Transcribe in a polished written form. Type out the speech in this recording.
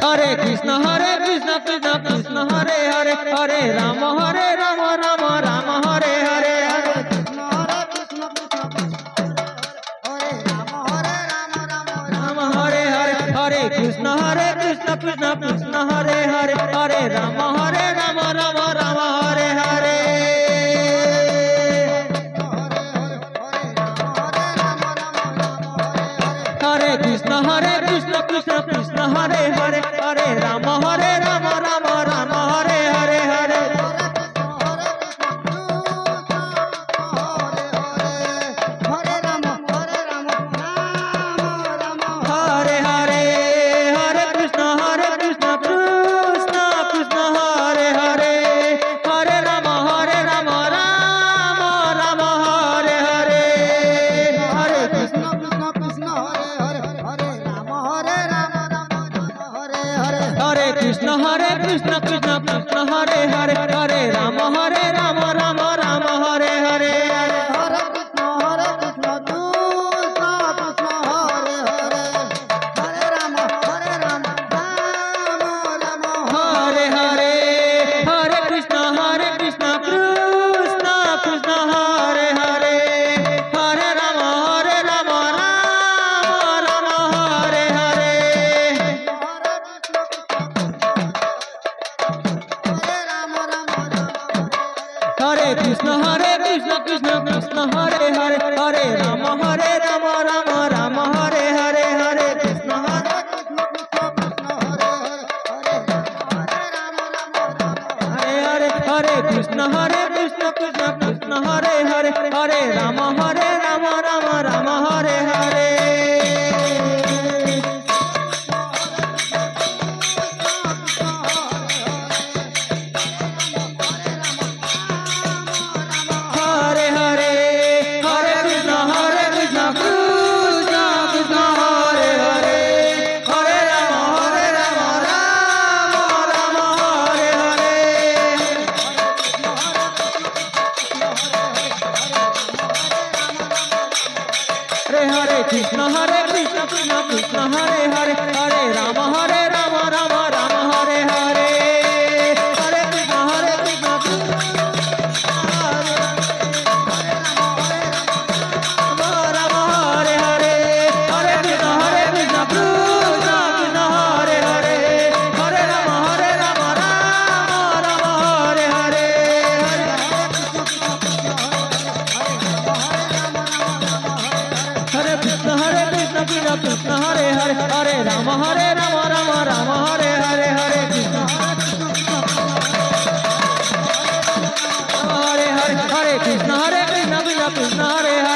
Hare Krishna Krishna Krishna Hare Hare Hare Ram Ram Ram Hare Hare Hare Ram Hare Hare Hare Krishna Krishna Krishna Hare Hare Hare Ram Ram Ram Hare Hare Hare Krishna Krishna Krishna Hare Hare Hare Ram Ram Hare Hare Hare Hare Hare Hare Krishna Krishna Krishna Hare Hare Hare Ram Ram Ram Hare Hare Hare Krishna Krishna Hare Hare Hare Ram Hare Krishna Krishna Krishna Hare Hare Hare Ram Ram Hare Hare Hare Krishna Krishna Hare Hare Hare Ram Ram Hare Hare Hare Krishna Krishna Krishna Hare Hare Hare Ram Ram Hare Hare Hare Krishna Krishna Krishna Hare Hare Hare Ram Ram Hare Hare Hare Krishna Hare Hare Hare Krishna Krishna Krishna Hare Hare Hare Ram Ram Hare Hare Hare Hare Hare Krishna Krishna Krishna Hare Hare Hare Ram Ram Hare Hare Hare Krishna Krishna Krishna Hare Hare Hare Ram Ram Hare Hare Hare Krishna Krishna Ram Hare Hare Hare Krishna Krishna Krishna Hare Hare Hare Ram Ram Hare Hare Hare Krishna Krishna Hare Hare Hare Ram Ram Hare Hare Hare Krishna Hare Hare Hare Krishna Krishna Krishna Hare